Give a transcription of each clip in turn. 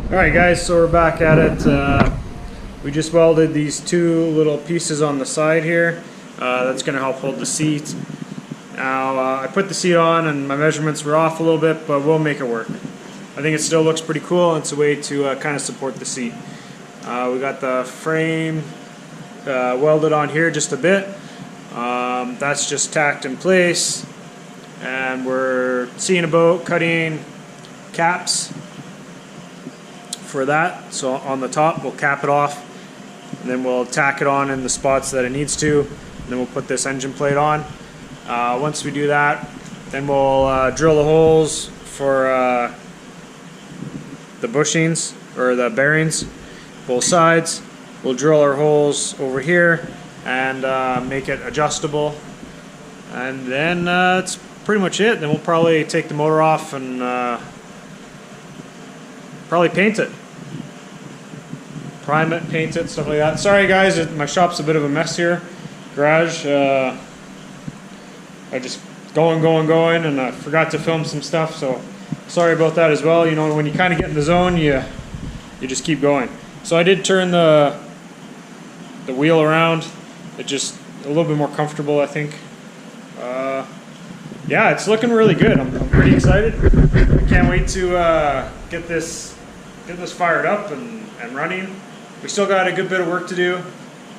Alright guys, so we're back at it. We just welded these two little pieces on the side here. That's going to help hold the seat. Now I put the seat on and my measurements were off a little bit, but we'll make it work. I think it still looks pretty cool, and it's a way to kind of support the seat. We got the frame welded on here just a bit. That's just tacked in place, and we're seeing about cutting caps for that. So on the top we'll cap it off, and then we'll tack it on in the spots that it needs to, and then we'll put this engine plate on. Once we do that, then we'll drill the holes for the bushings or the bearings, both sides. We'll drill our holes over here and make it adjustable, and then that's pretty much it. Then we'll probably take the motor off and probably paint it, prime it, paint it, stuff like that. Sorry guys, my shop's a bit of a mess here. Garage, I just going, and I forgot to film some stuff, so sorry about that as well. You know, when you kind of get in the zone, you just keep going. So I did turn the wheel around. It's just a little bit more comfortable, I think. Yeah, it's looking really good. I'm pretty excited. I can't wait to get this fired up and running. We still got a good bit of work to do.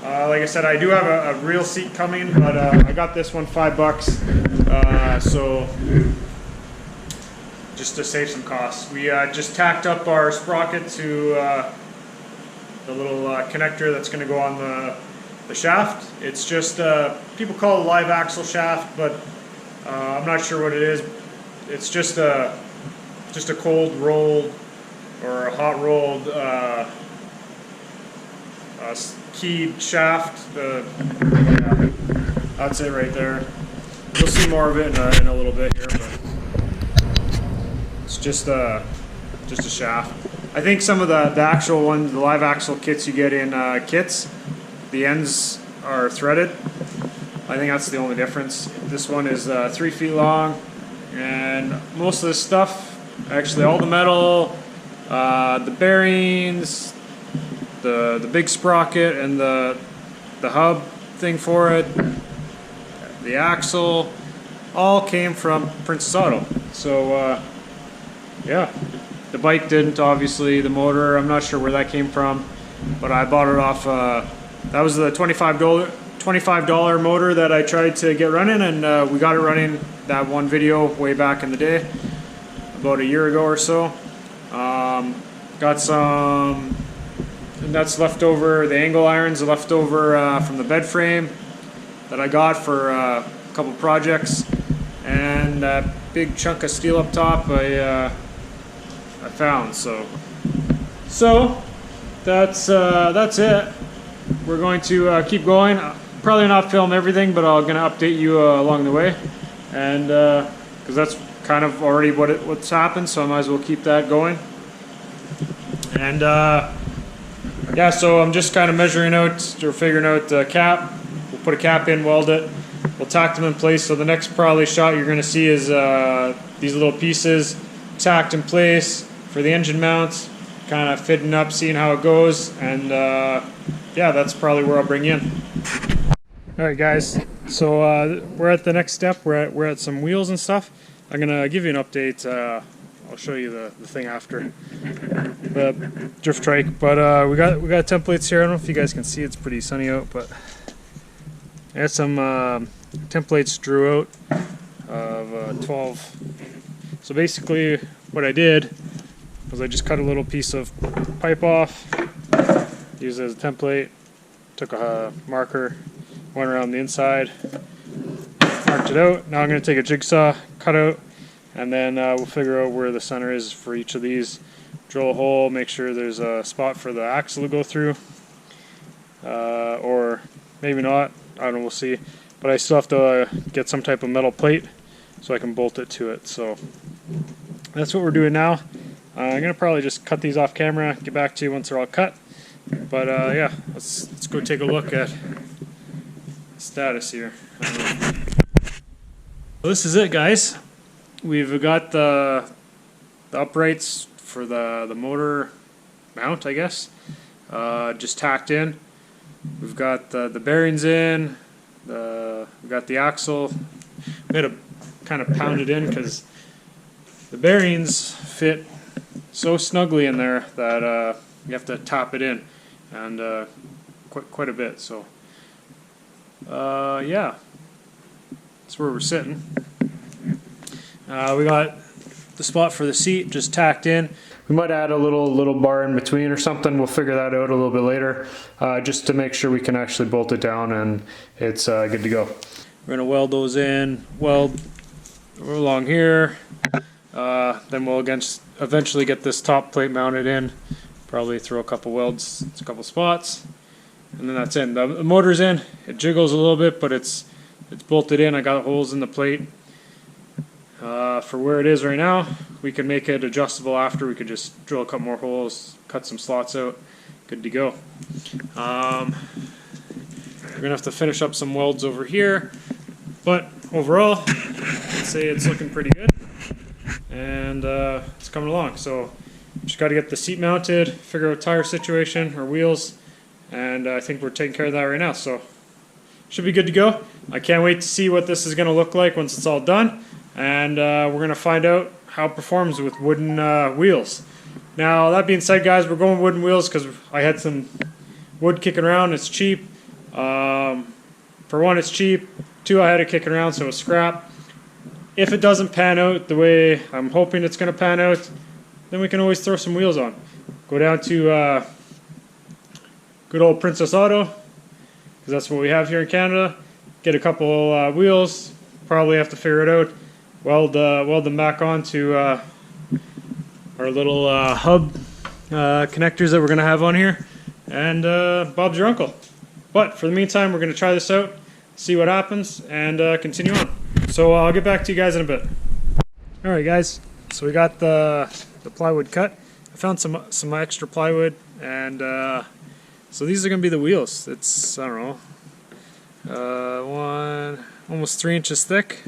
Like I said, I do have a real seat coming, but I got this one $5, so just to save some costs. We just tacked up our sprocket to the little connector that's going to go on the shaft. It's just, people call it a live axle shaft, but I'm not sure what it is. It's just a cold rolled or a hot rolled keyed shaft. Yeah, that's it right there. You'll see more of it in a little bit here, but it's just a shaft. I think some of the actual ones, the live axle kits you get in kits, the ends are threaded. I think that's the only difference. This one is 3 feet long, and most of this stuff, actually all the metal, the bearings, the big sprocket and the hub thing for it, the axle, all came from Princess Auto. So yeah, the bike didn't, obviously. The motor, I'm not sure where that came from, but I bought it off, that was the $25 motor that I tried to get running, and we got it running that one video way back in the day, about a year ago or so. Got some nuts left over, the angle irons are left over from the bed frame that I got for a couple projects, and that big chunk of steel up top I found. So that's it. We're going to keep going. Probably not film everything, but I'm gonna update you along the way, and because that's kind of already what's happened, so I might as well keep that going. And yeah, so I'm just kind of measuring out or figuring out the cap. We'll put a cap in, weld it, we'll tack them in place. So the next probably shot you're going to see is these little pieces tacked in place for the engine mounts, kind of fitting up, seeing how it goes, and yeah, that's probably where I'll bring you in. Alright guys, so we're at the next step. We're at some wheels and stuff. I'm going to give you an update. I'll show you the thing after the drift trike, but we got templates here. I don't know if you guys can see, it's pretty sunny out, but I had some templates drew out of 12. So basically what I did was I just cut a little piece of pipe off, used it as a template, took a marker, went around the inside, marked it out. Now I'm going to take a jigsaw, cut out, and then we'll figure out where the center is for each of these. Drill a hole, make sure there's a spot for the axle to go through, or maybe not, I don't know, we'll see. But I still have to get some type of metal plate so I can bolt it to it. So that's what we're doing now. I'm going to probably just cut these off camera, get back to you once they're all cut. But yeah, let's go take a look at status here. So this is it, guys. We've got the uprights for the motor mount, I guess. Just tacked in. We've got the bearings in. We've got the axle. We had to kind of pound it in because the bearings fit so snugly in there that you have to tap it in, and quite a bit. So yeah, that's where we're sitting. We got the spot for the seat just tacked in. We might add a little bar in between or something. We'll figure that out a little bit later, just to make sure we can actually bolt it down and it's good to go. We're gonna weld those in. Weld along here. Then we'll eventually get this top plate mounted in. Probably throw a couple welds, a couple spots, and then that's in. The motor's in. It jiggles a little bit, but it's bolted in. I got holes in the plate. For where it is right now, we can make it adjustable after. We could just drill a couple more holes, cut some slots out, good to go. We're gonna have to finish up some welds over here, but overall, I'd say it's looking pretty good, and it's coming along. So just got to get the seat mounted, figure out tire situation or wheels, and I think we're taking care of that right now. So should be good to go. I can't wait to see what this is going to look like once it's all done. And we're going to find out how it performs with wooden wheels. Now, that being said, guys, we're going wooden wheels because I had some wood kicking around. It's cheap. For one, it's cheap. Two, I had it kicking around, so it's scrap. If it doesn't pan out the way I'm hoping it's going to pan out, then we can always throw some wheels on. Go down to good old Princess Auto, because that's what we have here in Canada. Get a couple wheels. Probably have to figure it out. Weld them back onto our little hub connectors that we're going to have on here, and Bob's your uncle. But for the meantime, we're going to try this out, see what happens, and continue on. So I'll get back to you guys in a bit. Alright guys, so we got the plywood cut. I found some extra plywood, and so these are going to be the wheels. It's, I don't know, almost 3 inches thick.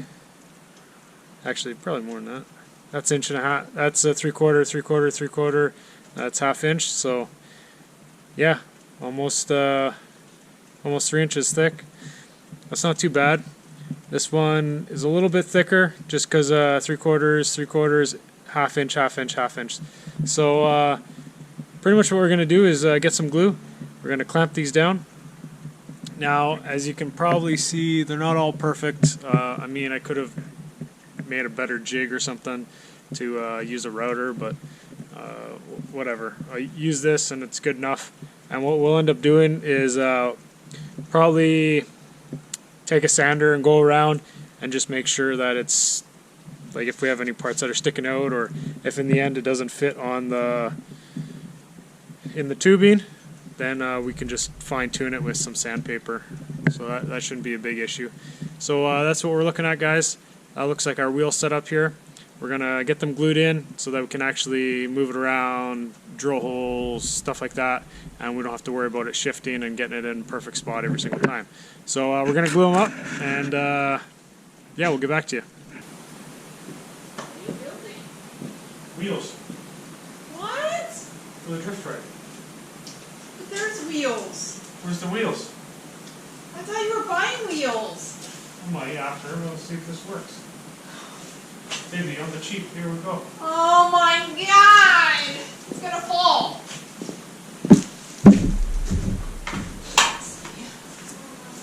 Actually, probably more than that. That's 1.5 inches. That's a 3/4, 3/4, 3/4. That's 1/2 inch. So, yeah, almost 3 inches thick. That's not too bad. This one is a little bit thicker, just because 3/4, 3/4, 1/2 inch, 1/2 inch, 1/2 inch. So, pretty much what we're gonna do is get some glue. We're gonna clamp these down. Now, as you can probably see, they're not all perfect. I mean, I could have made a better jig or something to use a router, but whatever. I use this and it's good enough. And what we'll end up doing is probably take a sander and go around and just make sure that it's, like, if we have any parts that are sticking out, or if in the end it doesn't fit on in the tubing, then we can just fine tune it with some sandpaper. So that shouldn't be a big issue. So that's what we're looking at, guys. That looks like our wheel setup here. We're gonna get them glued in so that we can actually move it around, drill holes, stuff like that, and we don't have to worry about it shifting and getting it in perfect spot every single time. So we're gonna glue them up, and yeah, we'll get back to you. What are you building? Wheels What? for the drift ride. But there's wheels. Where's the wheels? I thought you were buying wheels. I might after. Let's see if this works. Baby, on the cheap. Here we go. Oh my god! It's gonna fall.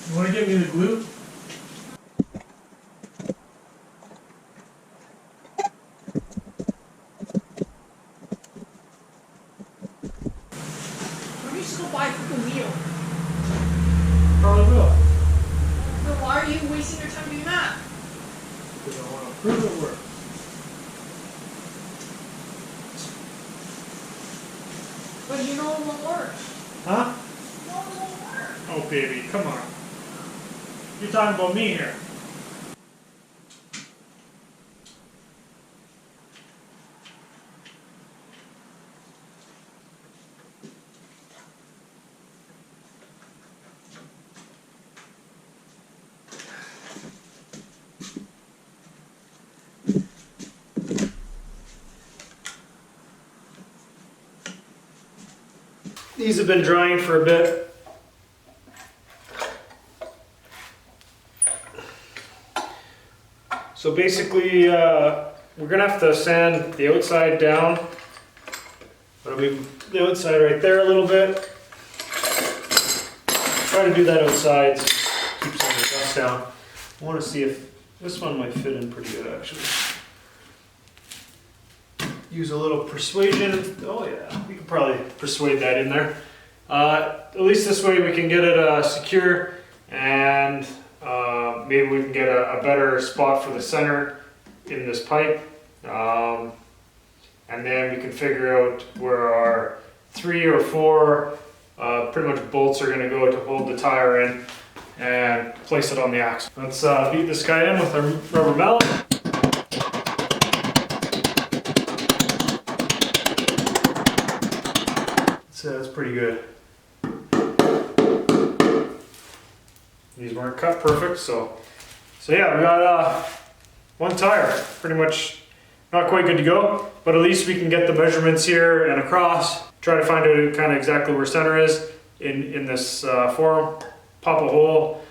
You want to get me the glue? Why don't you just go buy a freaking wheel? Probably will. Then why are you wasting your time doing that? Because I want to prove it works. But you know it won't work. Huh? You know it won't work. Oh, baby, come on. You're talking about me here. These have been drying for a bit. So basically, we're gonna have to sand the outside down. But I'll move the outside right there a little bit. Try to do that outside, so keep some of the dust down. I want to see if this one might fit in pretty good actually. Use a little persuasion. Oh yeah, we can probably persuade that in there. At least this way we can get it secure, and maybe we can get a better spot for the center in this pipe. And then we can figure out where our 3 or 4 pretty much bolts are going to go to hold the tire in and place it on the axle. Let's beat this guy in with a rubber mallet. So that's pretty good. These weren't cut perfect, so yeah, we got one tire, pretty much not quite good to go, but at least we can get the measurements here and across, try to find out kind of exactly where center is in this form, pop a hole.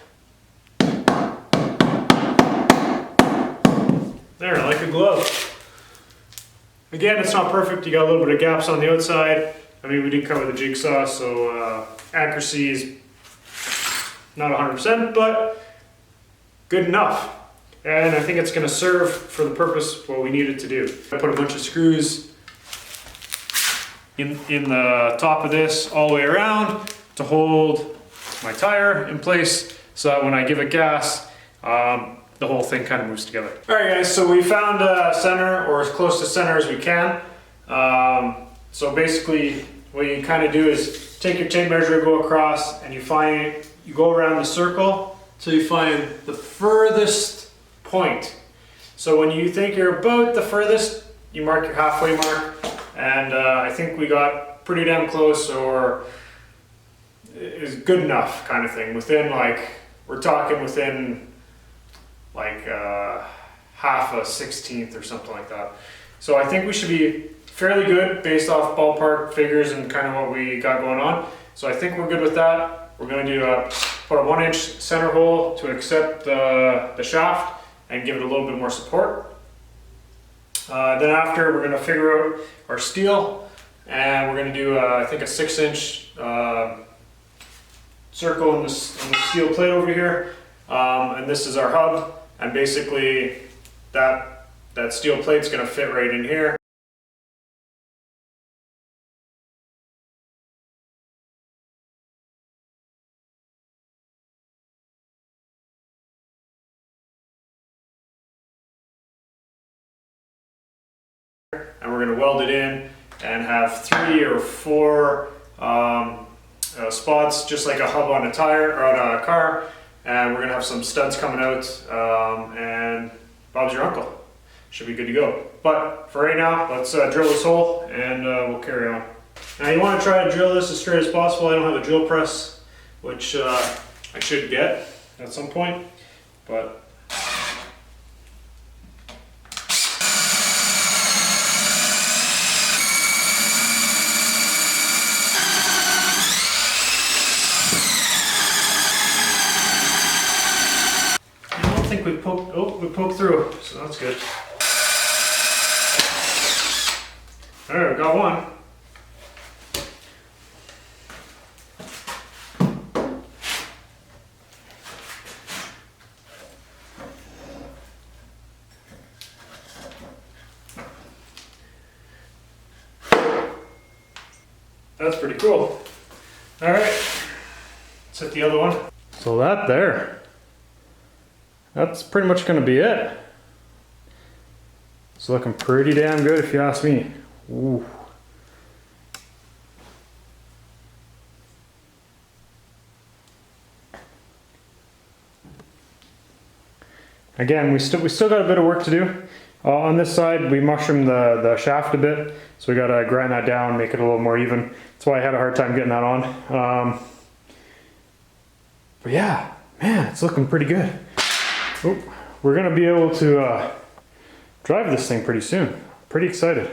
There, like a glove. Again, it's not perfect, you got a little bit of gaps on the outside. I mean, we did cover the jigsaw, so accuracy is not 100%, but good enough. And I think it's going to serve for the purpose what we need it to do. I put a bunch of screws in the top of this all the way around to hold my tire in place, so that when I give it gas, the whole thing kind of moves together. All right, guys, so we found center, or as close to center as we can. So basically, what you kind of do is take your tape measure, go across, and you go around the circle till you find the furthest point. So when you think you're about the furthest, you mark your halfway mark, and I think we got pretty damn close, or is good enough kind of thing. Within, like, we're talking within like half a 16th or something like that. So I think we should be fairly good based off ballpark figures and kind of what we got going on. So I think we're good with that. We're going to put a 1-inch center hole to accept the shaft and give it a little bit more support. Then after, we're going to figure out our steel, and we're going to do I think a 6-inch circle in the steel plate over here, and this is our hub. And basically, that steel plate's going to fit right in here. And we're going to weld it in and have 3 or 4 spots, just like a hub on a tire or on a car. And we're going to have some studs coming out, and Bob's your uncle. Should be good to go. But for right now, let's drill this hole, and we'll carry on. Now you want to try to drill this as straight as possible. I don't have a drill press, which I should get at some point, but I think we poked through, so that's good. All right, we got one. That's pretty cool. All right, let's hit the other one. So that there, that's pretty much gonna be it. It's looking pretty damn good if you ask me. Ooh. Again, we still got a bit of work to do. On this side, we mushroomed the shaft a bit, so we gotta grind that down, make it a little more even. That's why I had a hard time getting that on. But yeah, man, it's looking pretty good. Oh, we're gonna be able to drive this thing pretty soon. Pretty excited.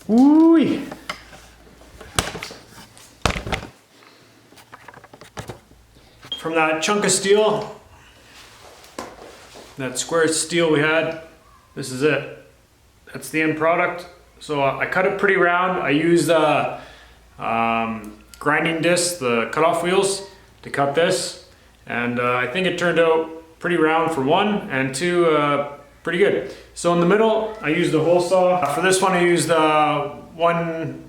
Woo-wee. from that chunk of steel, that square steel we had, this is it. That's the end product. So I cut it pretty round. I used grinding discs, the cutoff wheels, to cut this. And I think it turned out pretty round for one, and two, pretty good. So in the middle, I used a hole saw. For this one, I used 1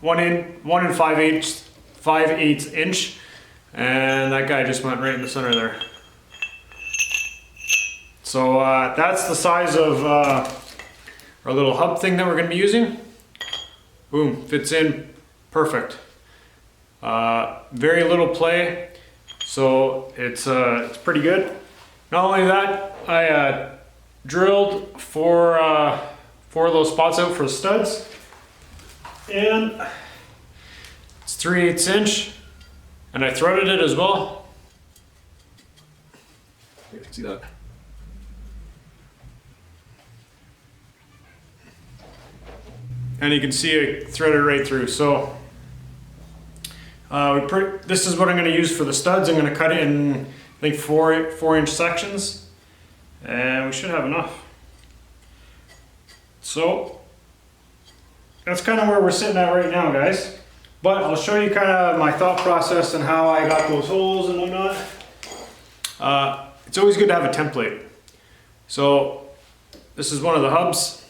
5/8 inch, and that guy just went right in the center there. So that's the size of our little hub thing that we're going to be using. Boom, fits in perfect. Very little play, so it's pretty good. Not only that, I drilled four of those spots out for the studs, and it's 3/8 inch, and I threaded it as well. You can see that. And you can see it threaded right through. So this is what I'm going to use for the studs. I'm going to cut it in, I think, 4-inch sections, and we should have enough. So that's kind of where we're sitting at right now, guys. But I'll show you kind of my thought process and how I got those holes and whatnot. It's always good to have a template. So this is one of the hubs.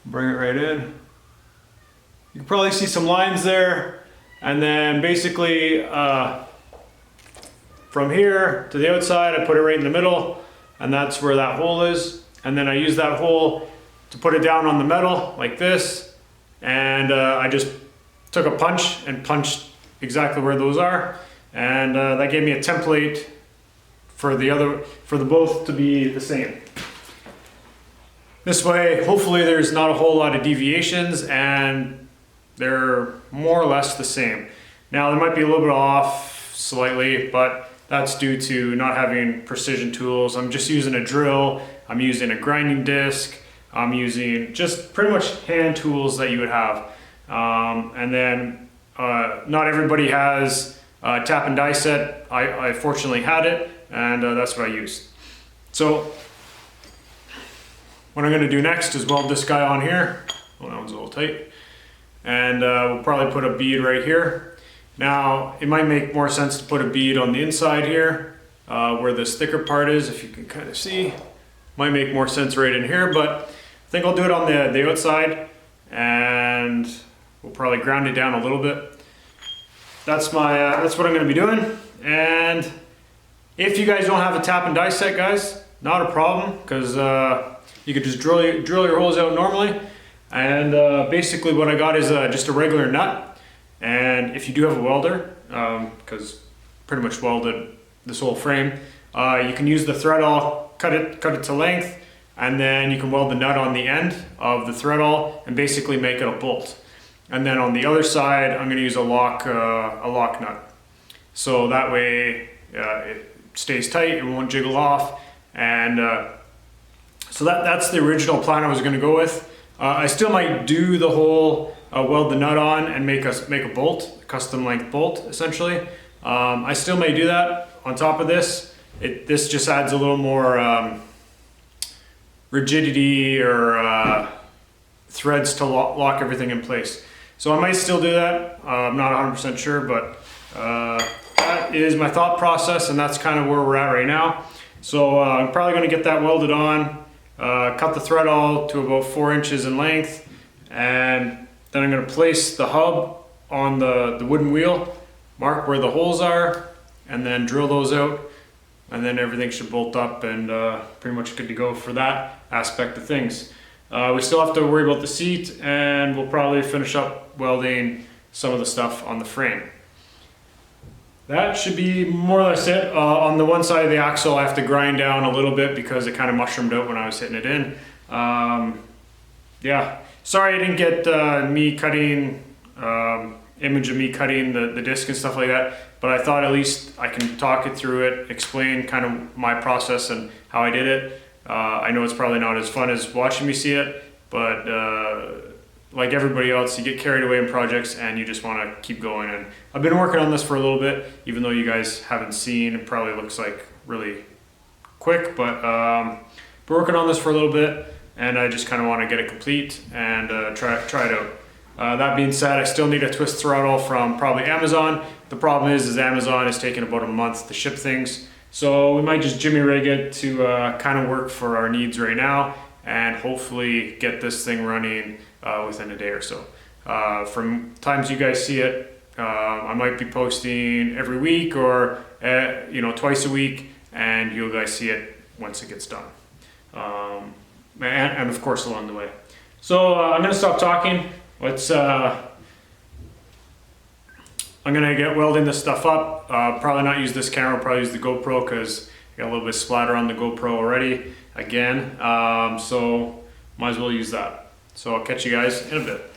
Bring it right in. You can probably see some lines there, and then basically from here to the outside I put it right in the middle, and that's where that hole is. And then I use that hole to put it down on the metal like this, and I just took a punch and punched exactly where those are, and that gave me a template for the both to be the same. This way, hopefully there's not a whole lot of deviations, and they're more or less the same. Now there might be a little bit off slightly, but that's due to not having precision tools. I'm just using a drill, I'm using a grinding disc, I'm using just pretty much hand tools that you would have. And then not everybody has a tap and die set. I fortunately had it, and that's what I used. So what I'm going to do next is weld this guy on here. Oh, that one's a little tight. And we'll probably put a bead right here. Now, it might make more sense to put a bead on the inside here, where this thicker part is, if you can kind of see. Might make more sense right in here, but I think I'll do it on the outside, and we'll probably ground it down a little bit. That's what I'm going to be doing. And if you guys don't have a tap and die set, guys, not a problem, because you could just drill your holes out normally. And basically what I got is just a regular nut. And if you do have a welder, because pretty much welded this whole frame, you can use the thread awl, cut it to length, and then you can weld the nut on the end of the thread awl and basically make it a bolt. And then on the other side, I'm going to use a lock nut. So that way it stays tight, it won't jiggle off, and so that's the original plan I was going to go with. I still might do the whole weld the nut on and make a bolt, a custom length bolt essentially. I still may do that on top of this. This just adds a little more rigidity or threads to lock everything in place. So I might still do that. I'm not 100% sure, but that is my thought process, and that's kind of where we're at right now. So I'm probably going to get that welded on. Cut the thread awl to about 4 inches in length, and then I'm going to place the hub on the wooden wheel, mark where the holes are, and then drill those out, and then everything should bolt up, and pretty much good to go for that aspect of things. We still have to worry about the seat, and we'll probably finish up welding some of the stuff on the frame. That should be more or less it. On the one side of the axle I have to grind down a little bit because it kind of mushroomed out when I was hitting it in. Yeah, sorry I didn't get image of me cutting the disc and stuff like that, but I thought at least I can talk it through it, explain kind of my process and how I did it. I know it's probably not as fun as watching me see it, but like everybody else, you get carried away in projects and you just want to keep going. And I've been working on this for a little bit, even though you guys haven't seen. It probably looks like really quick, but been working on this for a little bit, and I just kind of want to get it complete and try it out. That being said, I still need a twist throttle from probably Amazon. The problem is Amazon is taking about a month to ship things, so we might just jimmy rig it to kind of work for our needs right now, and hopefully get this thing running within a day or so. From times you guys see it, I might be posting every week or twice a week, and you guys see it once it gets done. And of course along the way. So I'm gonna stop talking. Let's I'm gonna get welding this stuff up. Probably not use this camera, probably use the GoPro, because I got a little bit of splatter on the GoPro already again. So might as well use that. So I'll catch you guys in a bit.